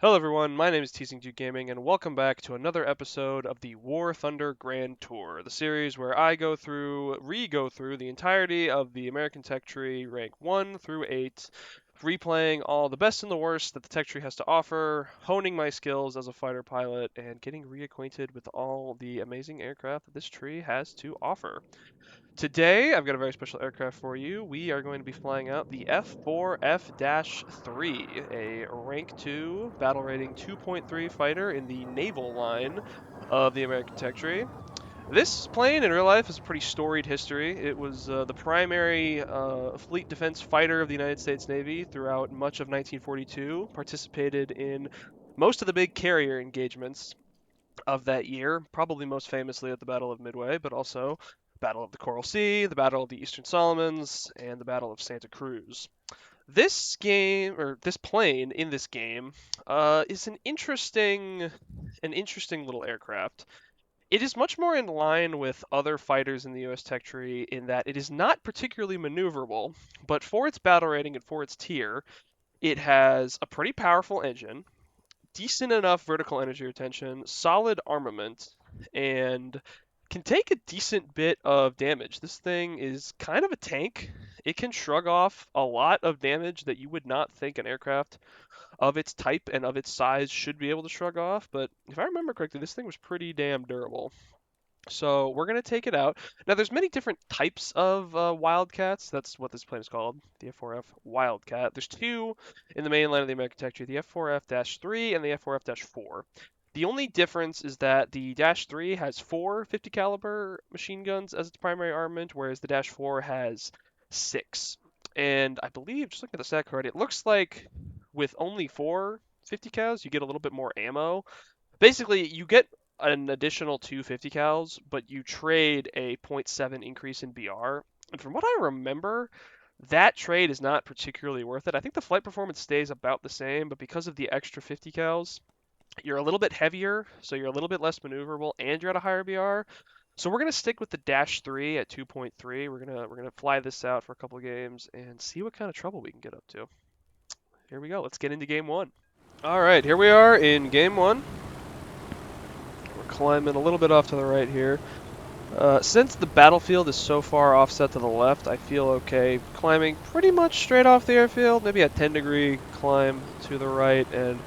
Hello everyone, my name is Teasing2 Gaming and welcome back to another episode of the War Thunder Grand Tour, the series where I go through the entirety of the American Tech Tree rank 1 through 8, replaying all the best and the worst that the Tech Tree has to offer, honing my skills as a fighter pilot, and getting reacquainted with all the amazing aircraft that this tree has to offer. Today, I've got a very special aircraft for you. We are going to be flying out the F4F-3, a rank 2 battle rating 2.3 fighter in the naval line of the American Tech Tree. This plane in real life has a pretty storied history. It was the primary fleet defense fighter of the United States Navy throughout much of 1942, participated in most of the big carrier engagements of that year, probably most famously at the Battle of Midway, but also Battle of the Coral Sea, the Battle of the Eastern Solomons, and the Battle of Santa Cruz. This game, or this plane in this game, is an interesting little aircraft. It is much more in line with other fighters in the U.S. Tech Tree in that it is not particularly maneuverable, but for its battle rating and for its tier, it has a pretty powerful engine, decent enough vertical energy retention, solid armament, and can take a decent bit of damage. This thing is kind of a tank. It can shrug off a lot of damage that you would not think an aircraft of its type and of its size should be able to shrug off, but if I remember correctly, this thing was pretty damn durable. So we're gonna take it out. Now there's many different types of Wildcats. That's what this plane is called, the F4F Wildcat. There's two in the main line of the American Tech Tree, the F4F-3 and the F4F-4. The only difference is that the Dash 3 has four 50 caliber machine guns as its primary armament, whereas the Dash 4 has six. And I believe, just looking at the stat card, it looks like with only four 50 cals, you get a little bit more ammo. Basically, you get an additional two 50 cals, but you trade a zero point 0.7 increase in BR. And from what I remember, that trade is not particularly worth it. I think the flight performance stays about the same, but because of the extra 50 cals, you're a little bit heavier, so you're a little bit less maneuverable, and you're at a higher BR. So we're gonna stick with the Dash 3 at 2.3. We're gonna fly this out for a couple of games and see what kind of trouble we can get up to. Here we go. Let's get into game one. All right, here we are in game one. We're climbing a little bit off to the right here. Since the battlefield is so far offset to the left, I feel okay climbing pretty much straight off the airfield, maybe a 10-degree climb to the right, and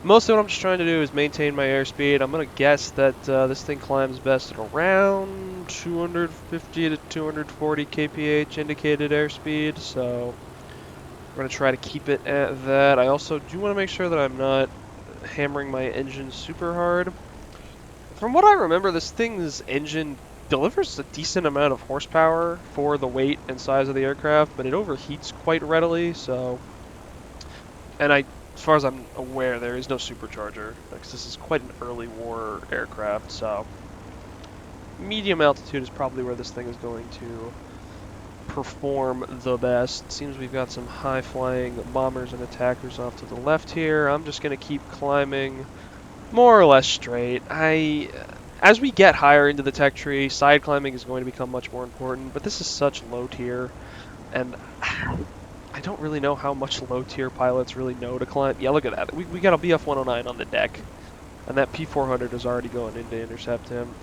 mostly what I'm just trying to do is maintain my airspeed. I'm going to guess that this thing climbs best at around 250 to 240 kph indicated airspeed, so we're going to try to keep it at that. I also do want to make sure that I'm not hammering my engine super hard. From what I remember, this thing's engine delivers a decent amount of horsepower for the weight and size of the aircraft, but it overheats quite readily, so... And as far as I'm aware, there is no supercharger, because this is quite an early war aircraft, so... Medium altitude is probably where this thing is going to perform the best. Seems we've got some high-flying bombers and attackers off to the left here. I'm just going to keep climbing more or less straight. As we get higher into the tech tree, side climbing is going to become much more important, but this is such low tier, and I don't really know how much low tier pilots really know to climb. Yeah, look at that. We got a BF-109 on the deck, and that P-400 is already going in to intercept him.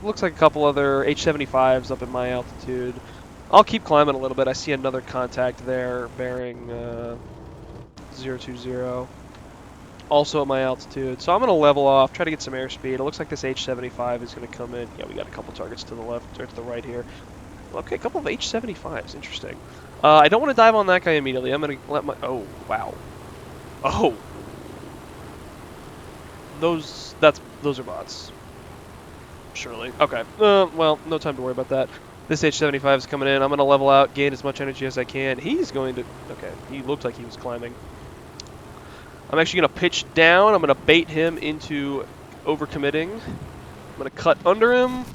Looks like a couple other H-75s up at my altitude. I'll keep climbing a little bit. I see another contact there bearing 020. Also at my altitude, so I'm going to level off, try to get some airspeed. It looks like this H-75 is going to come in. Yeah, we got a couple targets to the left, or to the right here. Okay, a couple of H-75s, interesting. I don't want to dive on that guy immediately. I'm going to let my... Oh, wow. Oh! Those are bots. Surely. Okay. Well, no time to worry about that. This H-75 is coming in. I'm going to level out, gain as much energy as I can. He's going to... Okay, he looked like he was climbing. I'm actually going to pitch down. I'm going to bait him into overcommitting. I'm going to cut under him.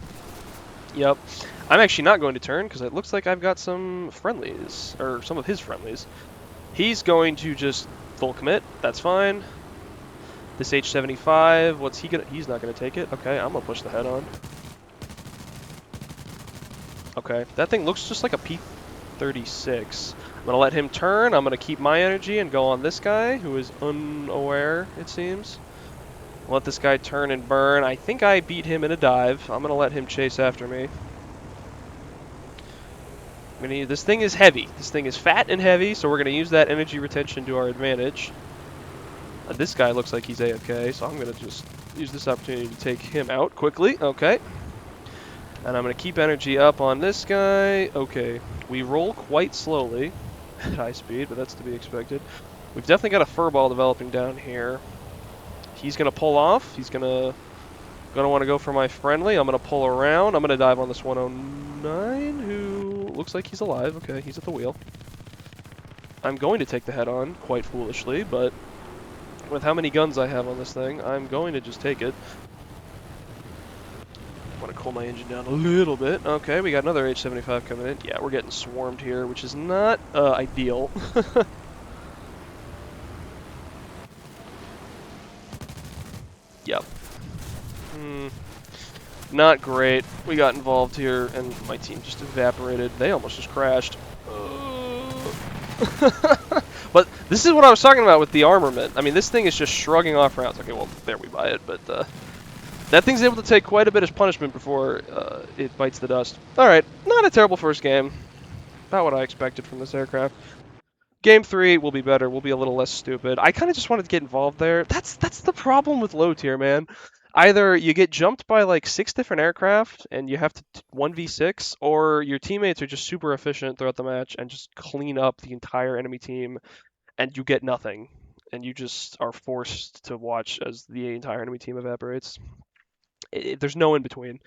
Yep. I'm actually not going to turn because it looks like I've got some friendlies, or some of his friendlies. He's going to just full commit. That's fine. This H-75, what's he going to... He's not going to take it. Okay, I'm going to push the head on. Okay, that thing looks just like a P-36. gonna let him turn. I'm gonna keep my energy and go on this guy, who is unaware, it seems. Let this guy turn and burn. I think I beat him in a dive. I'm gonna let him chase after me. This thing is heavy. This thing is fat and heavy, so we're gonna use that energy retention to our advantage. This guy looks like he's AFK, so I'm gonna just use this opportunity to take him out quickly. Okay. And I'm gonna keep energy up on this guy. Okay. We roll quite slowly at high speed, but that's to be expected. We've definitely got a furball developing down here. He's gonna pull off. He's gonna want to go for my friendly. I'm gonna pull around. I'm gonna dive on this 109, who looks like he's alive. Okay, he's at the wheel. I'm going to take the head on, quite foolishly, but with how many guns I have on this thing, I'm going to just take it. I want to cool my engine down a little bit. Okay, we got another H-75 coming in. Yeah, we're getting swarmed here, which is not ideal. Yep. Not great. We got involved here, and my team just evaporated. They almost just crashed. But this is what I was talking about with the armament. I mean, this thing is just shrugging off rounds. Okay, well, there we buy it, but that thing's able to take quite a bit of punishment before it bites the dust. Alright, not a terrible first game. About what I expected from this aircraft. Game 3 will be better. We'll be a little less stupid. I kind of just wanted to get involved there. That's the problem with low tier, man. Either you get jumped by like 6 different aircraft and you have to 1v6, or your teammates are just super efficient throughout the match and just clean up the entire enemy team and you get nothing. And you just are forced to watch as the entire enemy team evaporates. There's no in between.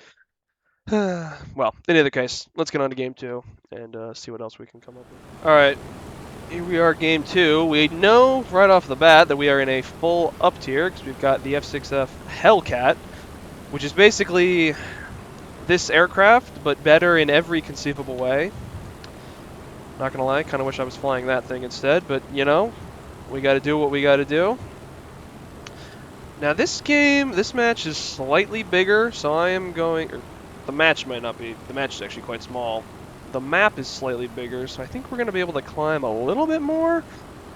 Well, in either case, let's get on to game 2 and see what else we can come up with. Alright. Here we are, game 2. We know right off the bat that we are in a full up tier because we've got the F4F Wildcat, which is basically this aircraft, but better in every conceivable way. Not gonna lie, kind of wish I was flying that thing instead, but you know, we gotta do what we gotta do. Now this match is slightly bigger, so I am going, or the match might not be, the match is actually quite small. The map is slightly bigger, so I think we're going to be able to climb a little bit more.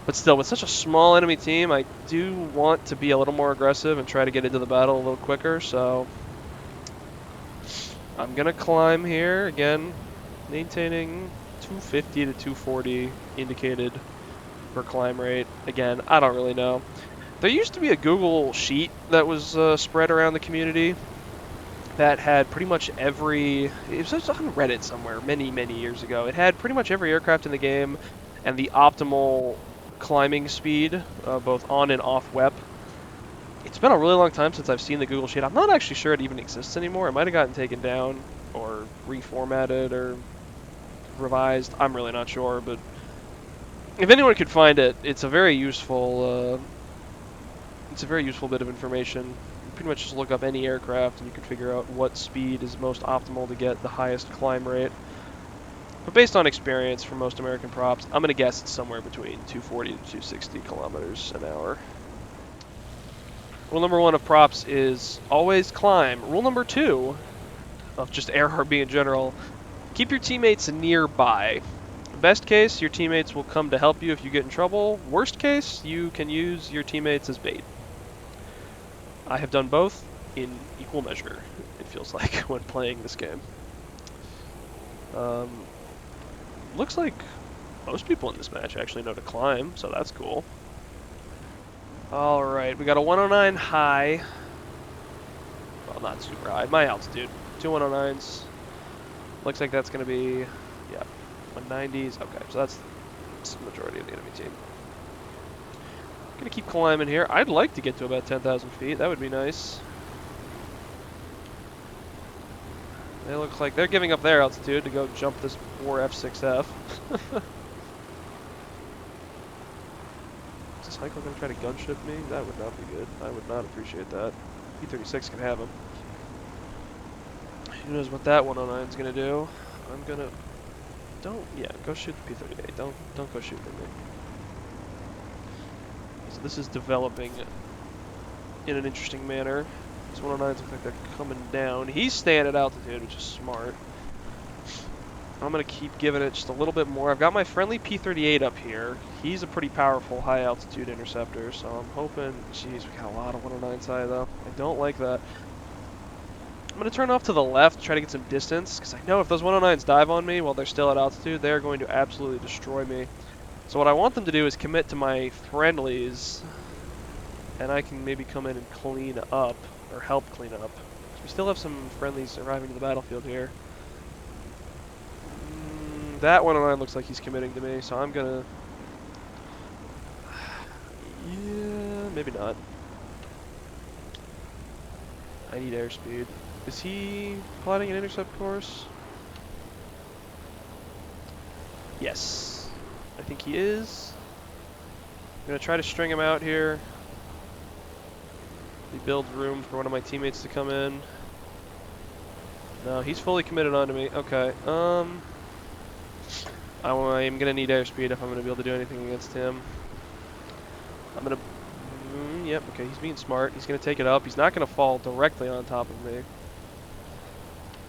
But still, with such a small enemy team, I do want to be a little more aggressive and try to get into the battle a little quicker, so I'm going to climb here, again, maintaining 250 to 240 indicated for climb rate. Again, I don't really know. There used to be a Google sheet that was spread around the community that had pretty much every, it was on Reddit somewhere many years ago. It had pretty much every aircraft in the game and the optimal climbing speed, both on and off WEP. It's been a really long time since I've seen the Google sheet. I'm not actually sure it even exists anymore. It might have gotten taken down or reformatted or revised. I'm really not sure, but if anyone could find it, it's a very useful bit of information. Pretty much just look up any aircraft and you can figure out what speed is most optimal to get the highest climb rate. But based on experience from most American props, I'm going to guess it's somewhere between 240 to 260 kilometers an hour. Rule number 1 of props is always climb. Rule number 2 of just AirRB in general, keep your teammates nearby. Best case, your teammates will come to help you if you get in trouble. Worst case, you can use your teammates as bait. I have done both in equal measure, it feels like, when playing this game. Looks like most people in this match actually know to climb, so that's cool. Alright, we got a 109 high. Well, not super high. My altitude. 2 109s. Looks like that's going to be, yeah, 190s. Okay, so that's the majority of the enemy team. Gonna keep climbing here. I'd like to get to about 10,000 feet. That would be nice. They look like they're giving up their altitude to go jump this poor F4F. Is this Heiko gonna try to gunship me? That would not be good. I would not appreciate that. P-36 can have him. Who knows what that 109 is gonna do? I'm gonna... go shoot the P-38. Don't go shoot me. So this is developing in an interesting manner. These 109s look like they're coming down. He's staying at altitude, which is smart. I'm going to keep giving it just a little bit more. I've got my friendly P-38 up here. He's a pretty powerful high-altitude interceptor, so I'm hoping... Jeez, we got a lot of 109s high, though. I don't like that. I'm going to turn off to the left, try to get some distance, because I know if those 109s dive on me while they're still at altitude, they're going to absolutely destroy me. So what I want them to do is commit to my friendlies, and I can maybe come in and clean up, or help clean up. We still have some friendlies arriving to the battlefield here. That 109 looks like he's committing to me, so I'm gonna... Yeah, maybe not. I need airspeed. Is he plotting an intercept course? Yes. I think he is. I'm gonna try to string him out here. He builds room for one of my teammates to come in. No, he's fully committed onto me. Okay. I'm gonna need airspeed if I'm gonna be able to do anything against him. I'm gonna... yep, okay, he's being smart. He's gonna take it up. He's not gonna fall directly on top of me.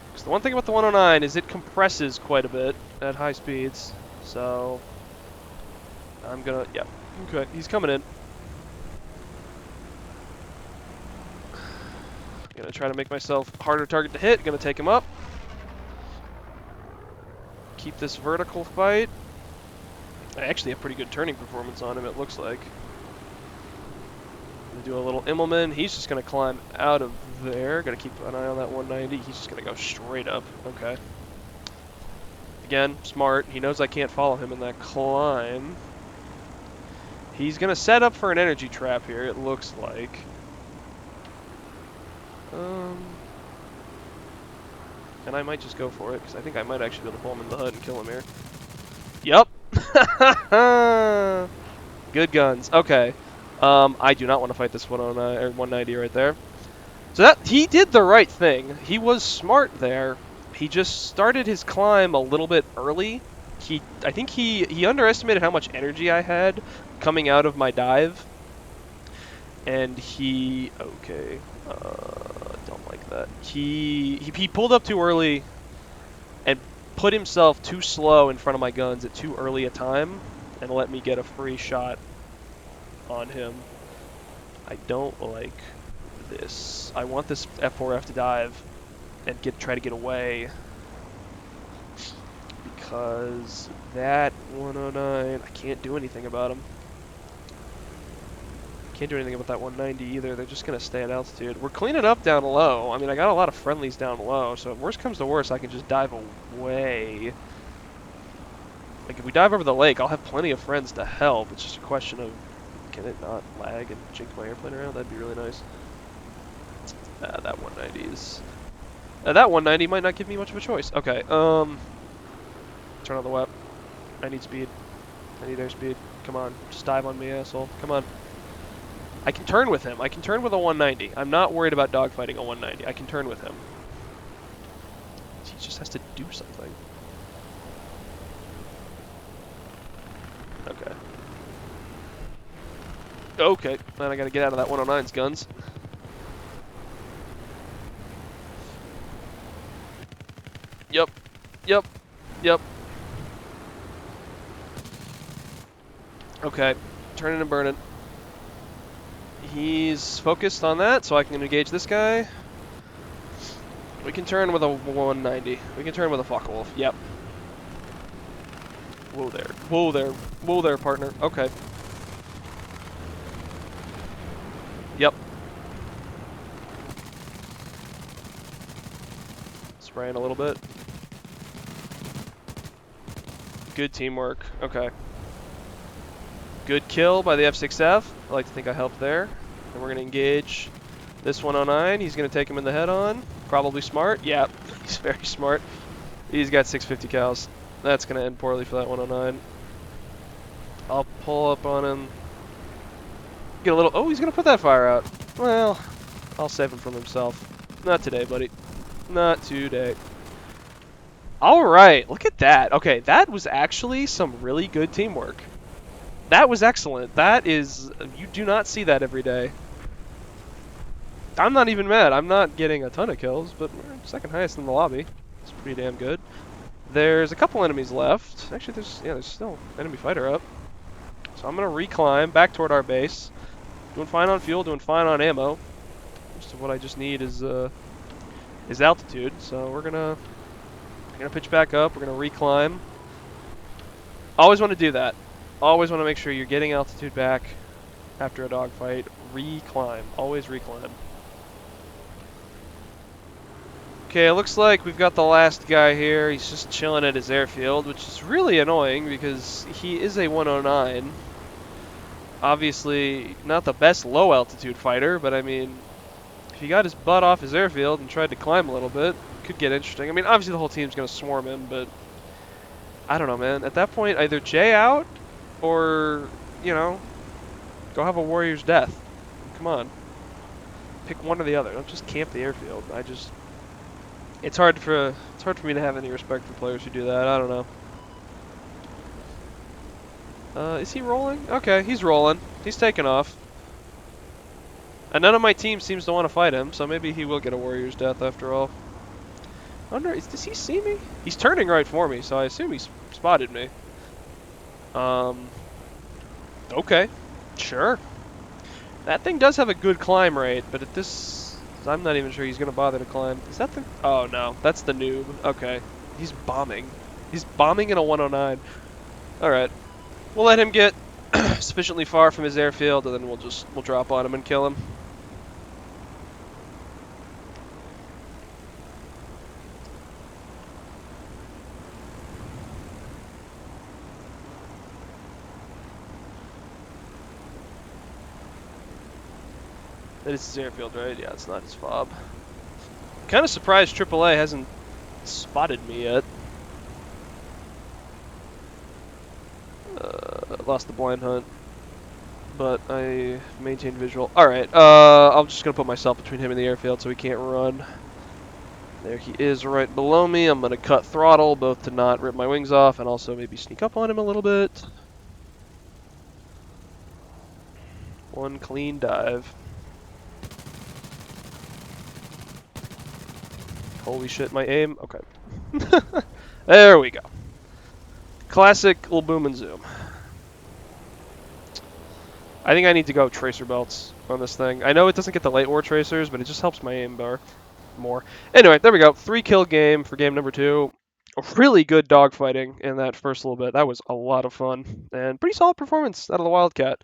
Because the one thing about the 109 is it compresses quite a bit at high speeds. So... I'm gonna... yep. Okay, he's coming in. I'm gonna try to make myself a harder target to hit. Gonna take him up. Keep this vertical fight. I actually have pretty good turning performance on him, it looks like. Gonna do a little Immelman. He's just gonna climb out of there. Gotta keep an eye on that 190. He's just gonna go straight up. Okay. Again, smart. He knows I can't follow him in that climb. He's gonna set up for an energy trap here, it looks like. And I might just go for it, because I think I might actually be able to pull him in the hood and kill him here. Yup! Good guns. Okay. I do not want to fight this 109 or 190 right there. So that he did the right thing. He was smart there. He just started his climb a little bit early. I think he underestimated how much energy I had coming out of my dive. And he... okay. Don't like that. He pulled up too early and put himself too slow in front of my guns at too early a time and let me get a free shot on him. I don't like this. I want this F4F to dive and try to get away, because that 109, I can't do anything about him. Can't do anything about that 190 either. They're just going to stay at altitude. We're cleaning up down low. I mean, I got a lot of friendlies down low, so if worst comes to worst, I can just dive away. Like, if we dive over the lake, I'll have plenty of friends to help. It's just a question of, can it not lag and jink my airplane around? That'd be really nice. That 190 is... that 190 might not give me much of a choice. Okay, turn on the WEP. I need speed. I need airspeed. Come on, just dive on me, asshole. Come on. I can turn with him. I can turn with a 190. I'm not worried about dogfighting a 190. I can turn with him. He just has to do something. Okay. Okay, man, I gotta get out of that 109's guns. Yep. Yep. Yep. Okay. Turning and burning. He's focused on that, so I can engage this guy. We can turn with a 190. We can turn with a Focke-Wulf. Yep. Whoa there. Whoa there. Whoa there, partner. Okay. Yep. Spraying a little bit. Good teamwork. Okay. Good kill by the F6F. I like to think I helped there. And we're going to engage this 109. He's going to take him in the head on. Probably smart. Yeah, he's very smart. He's got 650 cals. That's going to end poorly for that 109. I'll pull up on him. Get a little... oh, he's going to put that fire out. Well, I'll save him from himself. Not today, buddy. Not today. Alright, look at that. Okay, that was actually some really good teamwork. That was excellent. That is... you do not see that every day. I'm not even mad. I'm not getting a ton of kills, but we're second highest in the lobby. It's pretty damn good. There's a couple enemies left. Actually, there's still enemy fighter up. So I'm gonna reclimb back toward our base. Doing fine on fuel, doing fine on ammo. Most of what I just need is altitude. So we're gonna pitch back up. We're gonna reclimb. Always want to do that. Always want to make sure you're getting altitude back after a dogfight. Reclimb. Always reclimb. Okay, it looks like we've got the last guy here. He's just chilling at his airfield, which is really annoying because he is a 109. Obviously, not the best low altitude fighter, but I mean, if he got his butt off his airfield and tried to climb a little bit, it could get interesting. I mean, obviously the whole team's going to swarm him, but I don't know, man. At that point, either J out or, you know, go have a warrior's death. Come on. Pick one or the other. Don't just camp the airfield. It's hard for me to have any respect for players who do that. I don't know. Is he rolling? Okay, he's rolling. He's taking off. And none of my team seems to want to fight him, so maybe he will get a warrior's death after all. I wonder, does he see me? He's turning right for me, so I assume he's spotted me. Okay, sure. That thing does have a good climb rate, but at this, I'm not even sure he's going to bother to climb. Is that the, oh no, that's the noob. Okay, he's bombing. He's bombing in a 109. Alright, we'll let him get sufficiently far from his airfield, and then we'll drop on him and kill him. That is his airfield, right? Yeah, it's not his fob. Kind of surprised AAA hasn't spotted me yet. Lost the blind hunt, but I maintained visual. Alright, I'm just going to put myself between him and the airfield so he can't run. There he is right below me. I'm going to cut throttle, both to not rip my wings off and also maybe sneak up on him a little bit. One clean dive. Holy shit, my aim. Okay. There we go. Classic little boom and zoom. I think I need to go tracer belts on this thing. I know it doesn't get the late war tracers, but it just helps my aim bar more. Anyway, there we go. 3-kill game for game number 2. Really good dogfighting in that first little bit. That was a lot of fun. And pretty solid performance out of the Wildcat.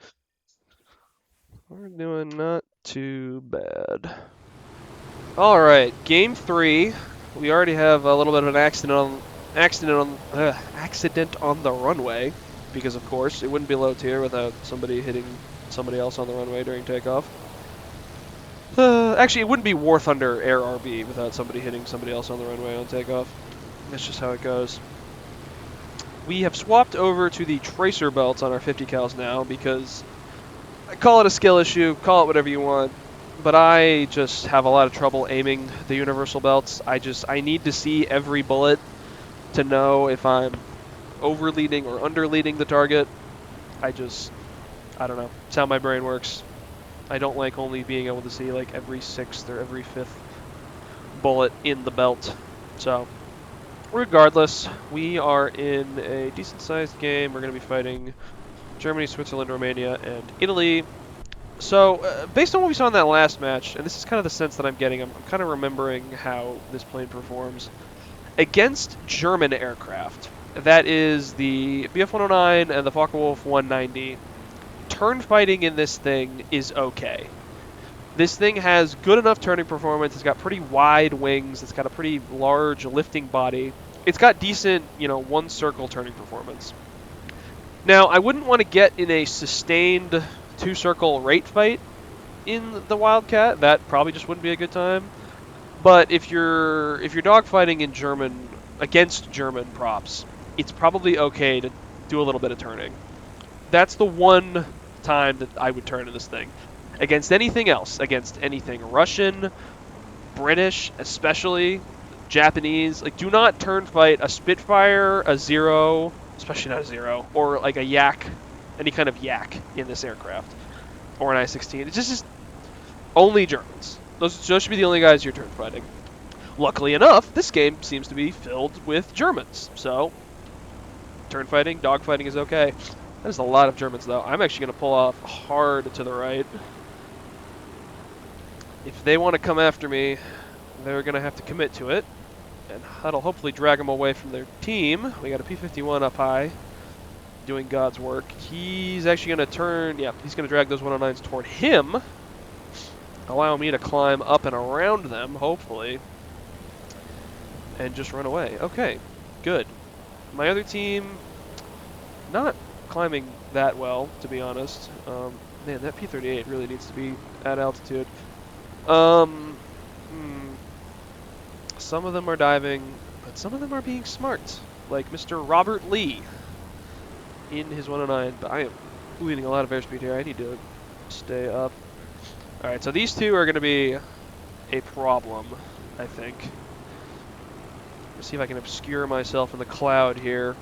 We're doing not too bad. Alright, game 3. We already have a little bit of an accident on the runway. Because, of course, it wouldn't be low tier without somebody hitting somebody else on the runway during takeoff. Actually, it wouldn't be War Thunder Air RB without somebody hitting somebody else on the runway on takeoff. That's just how it goes. We have swapped over to the tracer belts on our 50 cals now because, call it a skill issue, call it whatever you want, but I just have a lot of trouble aiming the universal belts. I need to see every bullet to know if I'm overleading or underleading the target. I don't know. It's how my brain works. I don't like only being able to see like every 6th or every 5th bullet in the belt. So, regardless, we are in a decent-sized game. We're going to be fighting Germany, Switzerland, Romania, and Italy. So, based on what we saw in that last match, and this is kind of the sense that I'm getting, I'm kind of remembering how this plane performs against German aircraft. That is the Bf-109 and the Focke-Wulf 190. Turn fighting in this thing is okay. This thing has good enough turning performance. It's got pretty wide wings. It's got a pretty large lifting body. It's got decent, one circle turning performance. Now, I wouldn't want to get in a sustained 2-circle rate fight in the Wildcat. That probably just wouldn't be a good time. But if you're dogfighting in German against German props, it's probably okay to do a little bit of turning. That's the one time that I would turn in this thing. Against anything else, against anything Russian, British, especially Japanese, like do not turn fight a Spitfire, a Zero, especially not a Zero, or like a Yak, any kind of Yak in this aircraft, or an I-16. It's just only Germans. Those should be the only guys you're turn fighting. Luckily enough, this game seems to be filled with Germans, so turn fighting, dog fighting is okay. That is a lot of Germans, though. I'm actually going to pull off hard to the right. If they want to come after me, they're going to have to commit to it, and that'll hopefully drag them away from their team. We got a P-51 up high, doing God's work. He's actually going to turn, yeah, he's going to drag those 109s toward him, allow me to climb up and around them, hopefully, and just run away. Okay, good. My other team, not climbing that well, to be honest. Man, that P-38 really needs to be at altitude. Some of them are diving, but some of them are being smart, like Mr. Robert Lee in his 109. But I am losing a lot of airspeed here. I need to stay up. All right, so these two are going to be a problem, I think. Let's see if I can obscure myself in the cloud here.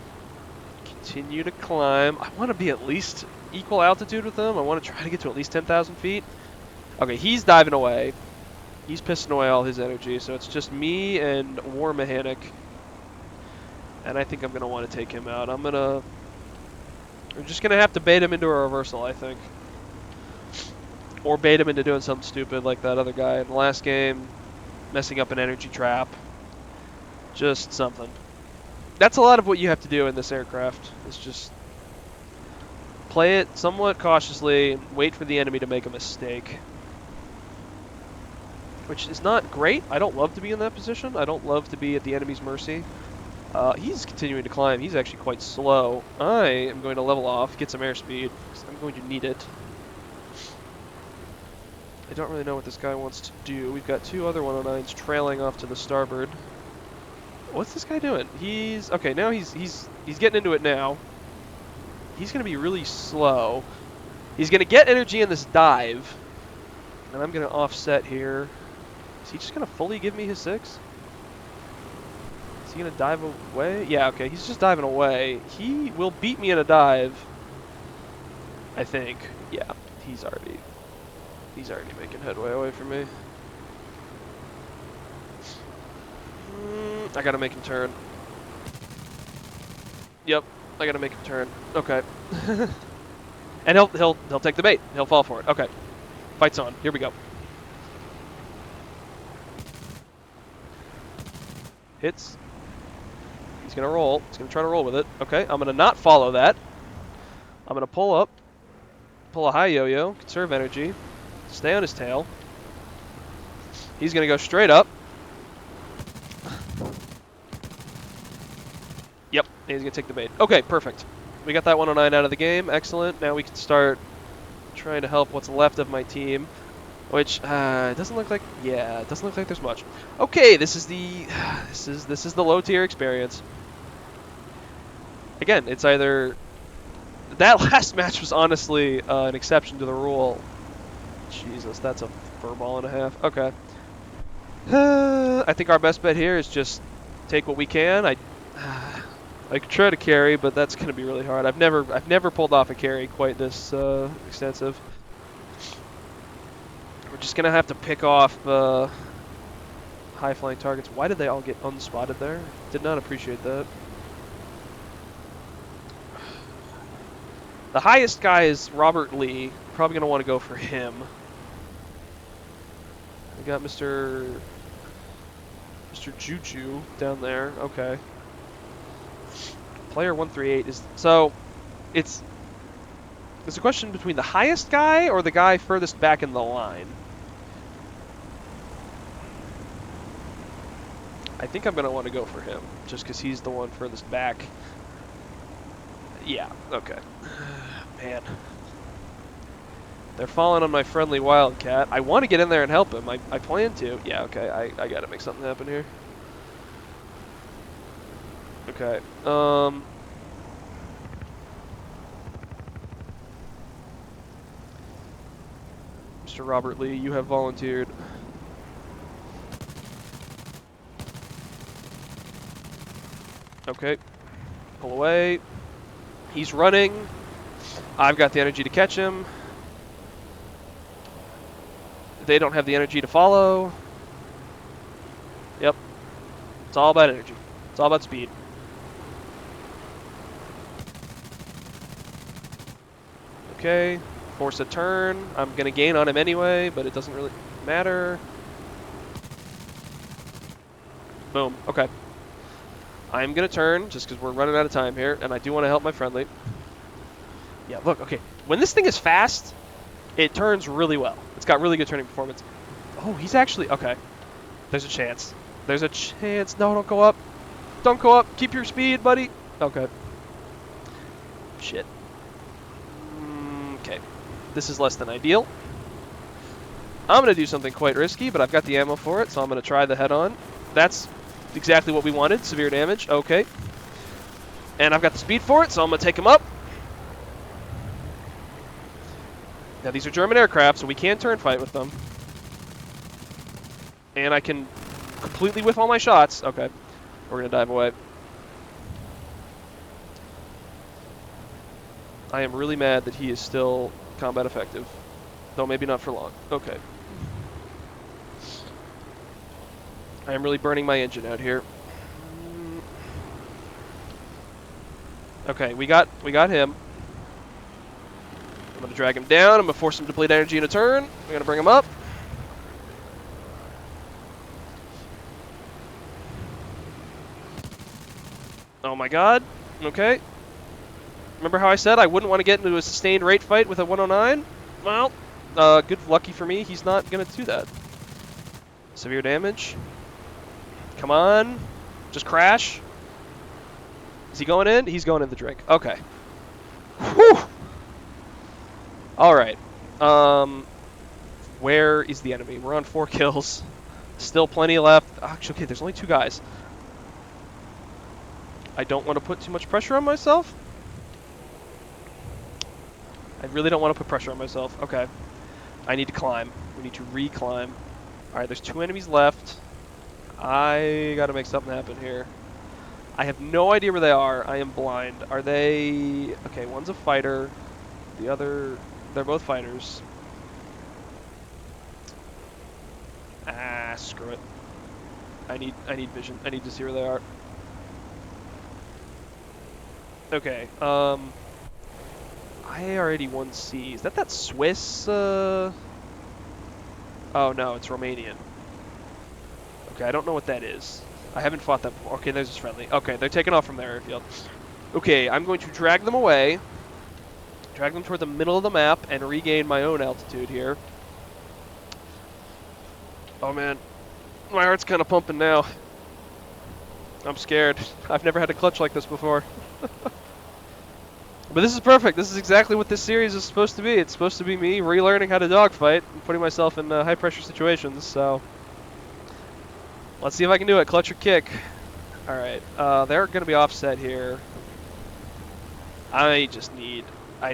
Continue to climb. I want to be at least equal altitude with them. I want to try to get to at least 10,000 feet. Okay, he's diving away. He's pissing away all his energy, so it's just me and War Mechanic. And I think I'm going to want to take him out. We're just going to have to bait him into a reversal, I think. Or bait him into doing something stupid like that other guy in the last game, messing up an energy trap. Just something. That's a lot of what you have to do in this aircraft. Is just play it somewhat cautiously, and wait for the enemy to make a mistake. Which is not great. I don't love to be in that position. I don't love to be at the enemy's mercy. He's continuing to climb. He's actually quite slow. I am going to level off, get some airspeed, because I'm going to need it. I don't really know what this guy wants to do. We've got two other 109s trailing off to the starboard. What's this guy doing? He's okay. Now he's getting into it now. He's going to be really slow. He's going to get energy in this dive, and I'm going to offset here. Is he just going to fully give me his 6? Is he going to dive away? Yeah, okay. He's just diving away. He will beat me in a dive, I think. Yeah, he's already making headway away from me. I gotta make him turn. Yep, I gotta make him turn. Okay. And he'll take the bait. He'll fall for it. Okay. Fight's on. Here we go. Hits. He's gonna roll. He's gonna try to roll with it. Okay, I'm gonna not follow that. I'm gonna pull up. Pull a high yo-yo. Conserve energy. Stay on his tail. He's gonna go straight up. Yep, and he's gonna take the bait. Okay, perfect. We got that 109 out of the game. Excellent. Now we can start trying to help what's left of my team, which doesn't look like. Yeah, it doesn't look like there's much. Okay, this is the low tier experience. Again, it's either that last match was honestly an exception to the rule. Jesus, that's a furball and a half. Okay. I think our best bet here is just take what we can. I could try to carry, but that's going to be really hard. I've never pulled off a carry quite this extensive. We're just going to have to pick off high-flying targets. Why did they all get unspotted there? Did not appreciate that. The highest guy is Robert Lee. Probably going to want to go for him. We got Mr. Juju down there. Okay. Player 138 is so. It's a question between the highest guy or the guy furthest back in the line. I think I'm gonna want to go for him just because he's the one furthest back. Yeah. Okay. Man. They're falling on my friendly Wildcat. I want to get in there and help him. I plan to. Yeah, okay. I got to make something happen here. Okay. Mr. Robert Lee, you have volunteered. Okay. Pull away. He's running. I've got the energy to catch him. They don't have the energy to follow. Yep. It's all about energy. It's all about speed. Okay, force a turn. I'm gonna gain on him anyway, but it doesn't really matter. Boom, okay. I'm gonna turn, just because we're running out of time here, and I do want to help my friendly. Yeah, look, okay. When this thing is fast, it turns really well. It's got really good turning performance. Oh, he's actually, okay. There's a chance. There's a chance. No, don't go up. Don't go up. Keep your speed, buddy. Okay. Shit. Okay. This is less than ideal. I'm going to do something quite risky, but I've got the ammo for it, so I'm going to try the head-on. That's exactly what we wanted. Severe damage. Okay. And I've got the speed for it, so I'm going to take him up. Now, these are German aircraft, so we can turn fight with them. And I can completely whiff all my shots. Okay. We're going to dive away. I am really mad that he is still combat effective. Though maybe not for long. Okay. I am really burning my engine out here. Okay, we got him. I'm going to drag him down. I'm going to force him to deplete energy in a turn. We're going to bring him up. Oh my god. Okay. Remember how I said I wouldn't want to get into a sustained rate fight with a 109? Well, good lucky for me, he's not going to do that. Severe damage. Come on. Just crash. Is he going in? He's going in the drink. Okay. Whew. Alright. Where is the enemy? We're on 4 kills. Still plenty left. Actually, okay, there's only 2 guys. I don't want to put too much pressure on myself. I really don't want to put pressure on myself. Okay. I need to climb. We need to re-climb. Alright, there's 2 enemies left. I gotta make something happen here. I have no idea where they are. I am blind. Are they... Okay, one's a fighter. The other... They're both fighters. Ah, screw it. I need vision. I need to see where they are. Okay, I already won C. Is that Swiss, Oh, no, it's Romanian. Okay, I don't know what that is. I haven't fought that before. Okay, there's his friendly. Okay, they're taking off from their airfield. Okay, I'm going to drag them away. Drag them toward the middle of the map and regain my own altitude here. Oh, man. My heart's kind of pumping now. I'm scared. I've never had a clutch like this before. But this is perfect. This is exactly what this series is supposed to be. It's supposed to be me relearning how to dogfight and putting myself in high-pressure situations, so... Let's see if I can do it. Clutch or kick. Alright, they're going to be offset here. I need speed. I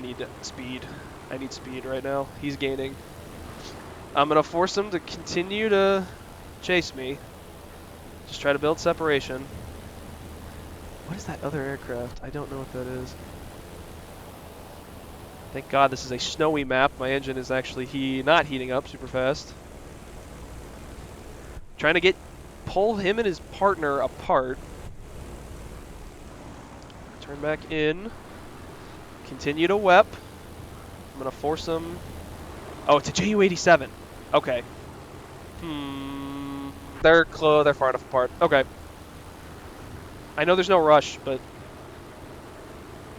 need speed right now. He's gaining. I'm going to force him to continue to chase me. Just try to build separation. What is that other aircraft? I don't know what that is. Thank God this is a snowy map. My engine is actually not heating up super fast. Trying to pull him and his partner apart. Turn back in. Continue to WEP. I'm going to force him. Oh, it's a JU-87. Okay. They're far enough apart. Okay. I know there's no rush, but...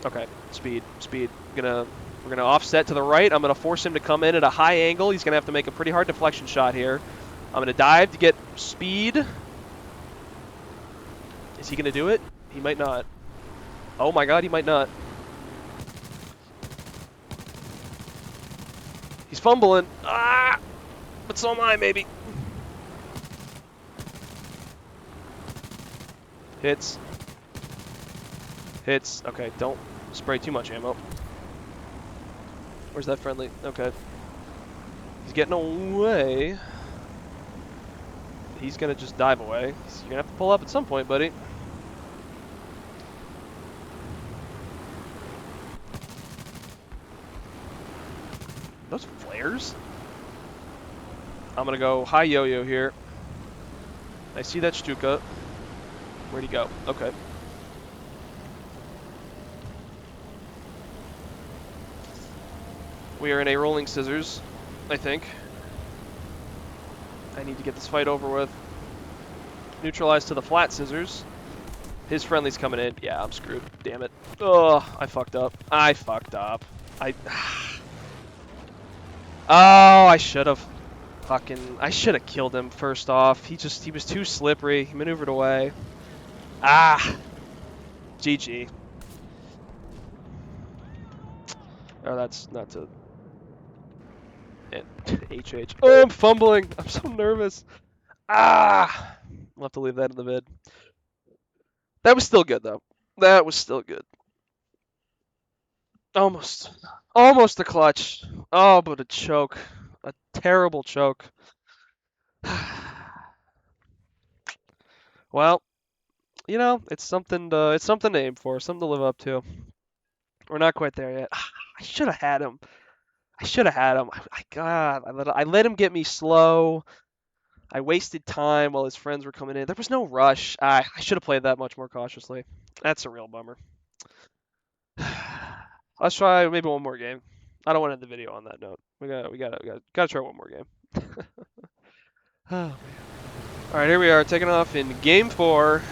Okay. Speed. We're going to offset to the right. I'm going to force him to come in at a high angle. He's going to have to make a pretty hard deflection shot here. I'm going to dive to get speed. Is he going to do it? He might not. Oh my god, he might not. He's fumbling. Ah! But so am I, maybe. Hits. Hits. Okay, don't spray too much ammo. Where's that friendly? Okay. He's getting away. He's going to just dive away. So you're going to have to pull up at some point, buddy. Those flares? I'm going to go high yo-yo here. I see that Stuka. Where'd he go? Okay. We are in a rolling scissors, I think. I need to get this fight over with. Neutralized to the flat scissors. His friendly's coming in. Yeah, I'm screwed. Damn it. Oh, I fucked up. I fucked up. Oh, I should have. I should have killed him first off. He was too slippery. He maneuvered away. Ah, GG. Oh, that's not to. HH. Oh, I'm fumbling. I'm so nervous. Ah, I'll have to leave that in the mid. That was still good though. That was still good. Almost. Almost a clutch. Oh, but a choke. A terrible choke. Well, you know, it's something to aim for, something to live up to. We're not quite there yet. I should have had him. I should have had him. God, I let him get me slow. I wasted time while his friends were coming in. There was no rush. I should have played that much more cautiously. That's a real bummer. Let's try maybe one more game. I don't want to end the video on that note. We gotta try one more game. Oh, man. All right, here we are, taking off in Game 4.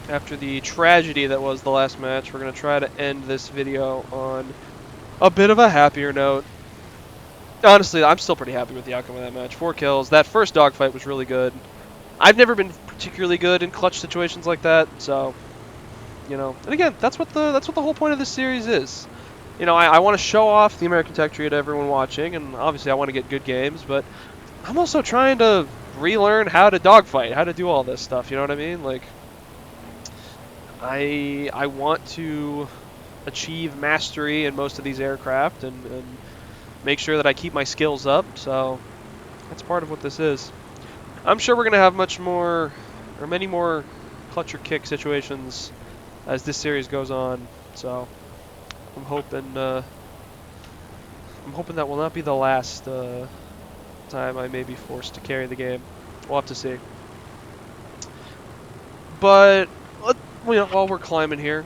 After the tragedy that was the last match, we're gonna try to end this video on a bit of a happier note. Honestly, I'm still pretty happy with the outcome of that match. 4 kills. That first dogfight was really good. I've never been particularly good in clutch situations like that, so you know. And again, that's what the whole point of this series is. You know, I want to show off the American Tech Tree to everyone watching, and obviously I want to get good games, but I'm also trying to relearn how to dogfight, how to do all this stuff. You know what I mean? Like, I want to achieve mastery in most of these aircraft and make sure that I keep my skills up. So that's part of what this is. I'm sure we're gonna have many more clutch or kick situations as this series goes on. So I'm hoping that will not be the last time I may be forced to carry the game. We'll have to see. But while we're climbing here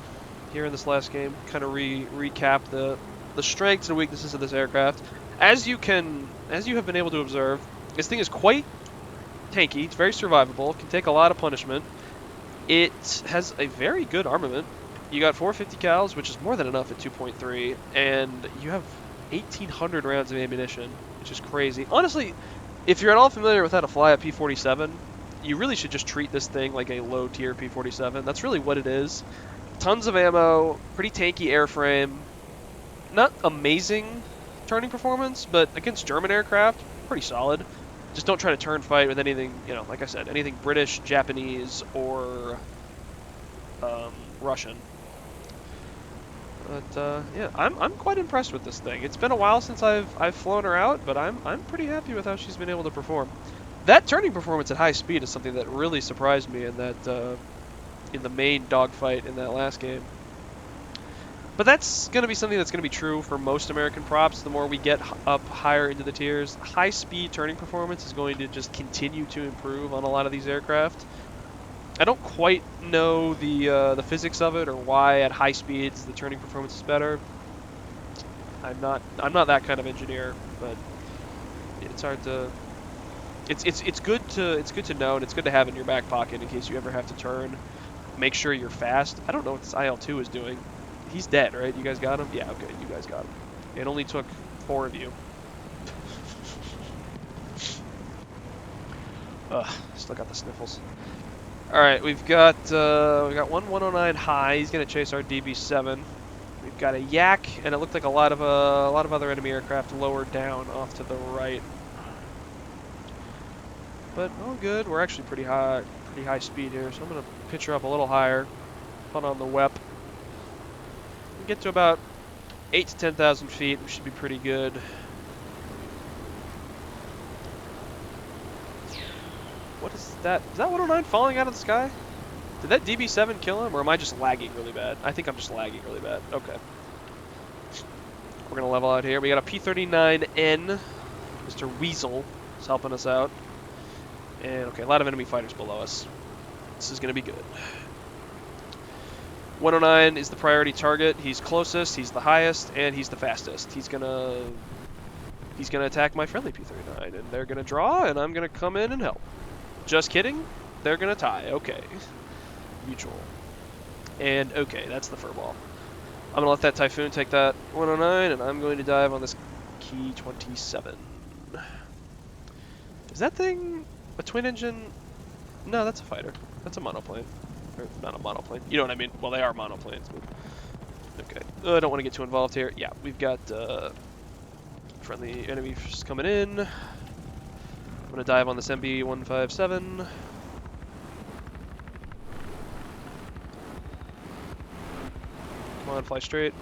in this last game, kind of recap the strengths and weaknesses of this aircraft. As you have been able to observe, this thing is quite tanky. It's very survivable. It can take a lot of punishment. It has a very good armament. You got 450 cals, which is more than enough at 2.3, and you have 1,800 rounds of ammunition, which is crazy. Honestly, if you're at all familiar with how to fly a P-47, you really should just treat this thing like a low-tier P-47. That's really what it is. Tons of ammo, pretty tanky airframe, not amazing turning performance, but against German aircraft, pretty solid. Just don't try to turn fight with anything, you know, like I said, anything British, Japanese, or Russian. But yeah, I'm quite impressed with this thing. It's been a while since I've flown her out, but I'm pretty happy with how she's been able to perform. That turning performance at high speed is something that really surprised me in that in the main dogfight in that last game. But that's going to be something that's going to be true for most American props. The more we get up higher into the tiers, high-speed turning performance is going to just continue to improve on a lot of these aircraft. I don't quite know the physics of it or why at high speeds the turning performance is better. I'm not that kind of engineer, but it's hard to. It's good to know, and it's good to have in your back pocket in case you ever have to turn. Make sure you're fast. I don't know what this IL-2 is doing. He's dead, right? You guys got him? Yeah, okay, you guys got him. It only took 4 of you. Ugh, still got the sniffles. All right, we got one 109 high. He's gonna chase our DB7. We've got a Yak, and it looked like a lot of other enemy aircraft lower down off to the right. But all good. We're actually pretty high speed here, so I'm gonna pitch her up a little higher. Put on the WEP. We get to about 8,000 to 10,000 feet. We should be pretty good. What is that? Is that 109 falling out of the sky? Did that DB7 kill him, or am I just lagging really bad? I think I'm just lagging really bad. Okay. We're going to level out here. We got a P-39N. Mr. Weasel is helping us out. And, okay, a lot of enemy fighters below us. This is going to be good. 109 is the priority target. He's closest, he's the highest, and he's the fastest. He's gonna attack my friendly P-39, and they're gonna draw, and I'm gonna come in and help. Just kidding. They're gonna tie. Okay. Mutual. And okay, that's the furball. I'm gonna let that Typhoon take that 109, and I'm going to dive on this Key 27. Is that thing a twin engine? No, that's a fighter. That's a monoplane. Or not a monoplane. You know what I mean? Well, they are monoplanes, but okay. I don't want to get too involved here. Yeah, we've got friendly enemies coming in. I'm gonna dive on this MB-157. Come on, fly straight.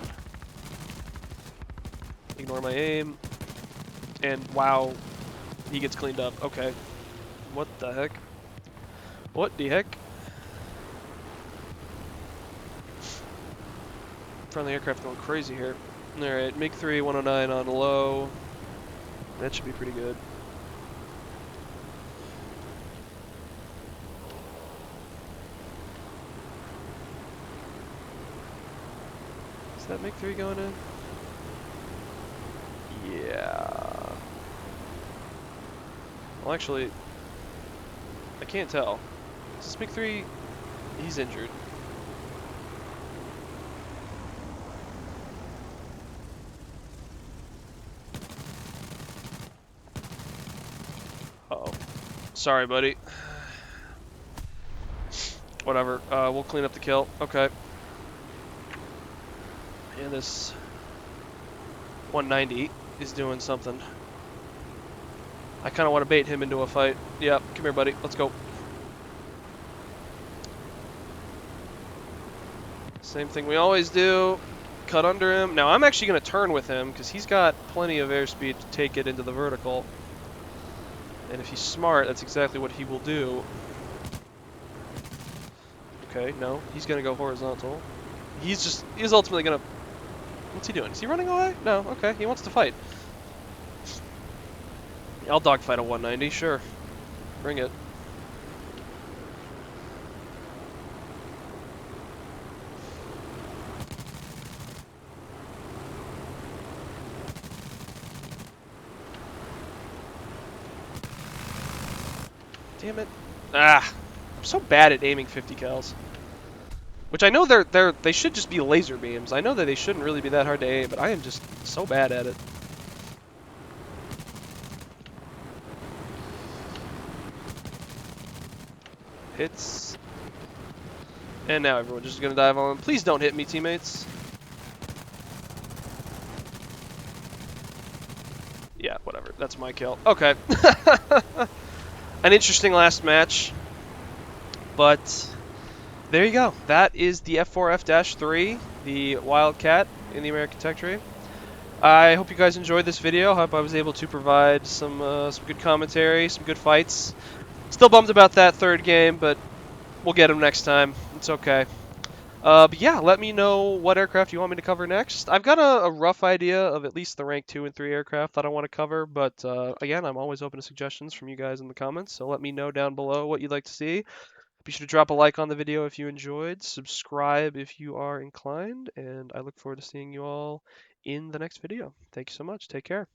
Ignore my aim. And wow, he gets cleaned up. Okay. What the heck? What the heck? Friendly aircraft going crazy here. Alright, MiG-3 109 on low. That should be pretty good. Is that MiG-3 going in? Yeah. Well, actually, I can't tell. Is this MiG-3? He's injured. Uh-oh. Sorry, buddy. Whatever. We'll clean up the kill. Okay. And this 190 is doing something. I kind of want to bait him into a fight. Yeah, come here, buddy. Let's go. Same thing we always do. Cut under him. Now, I'm actually going to turn with him because he's got plenty of airspeed to take it into the vertical. And if he's smart, that's exactly what he will do. Okay, no. He's going to go horizontal. He's ultimately going to... What's he doing? Is he running away? No, okay. He wants to fight. I'll dogfight a 190, sure. Bring it. Damn it. Ah, I'm so bad at aiming 50 cals. Which I know they should just be laser beams. I know that they shouldn't really be that hard to aim, but I am just so bad at it. Hits. And now everyone's just gonna dive on. Please don't hit me, teammates. Yeah, whatever. That's my kill. Okay. An interesting last match. But there you go. That is the F4F-3, the Wildcat in the American Tech Tree. I hope you guys enjoyed this video. I hope I was able to provide some good commentary, some good fights. Still bummed about that third game, but we'll get them next time. It's okay. But yeah, let me know what aircraft you want me to cover next. I've got a rough idea of at least the rank 2 and 3 aircraft that I want to cover, but again, I'm always open to suggestions from you guys in the comments, so let me know down below what you'd like to see. Be sure to drop a like on the video if you enjoyed, subscribe if you are inclined, and I look forward to seeing you all in the next video. Thank you so much. Take care.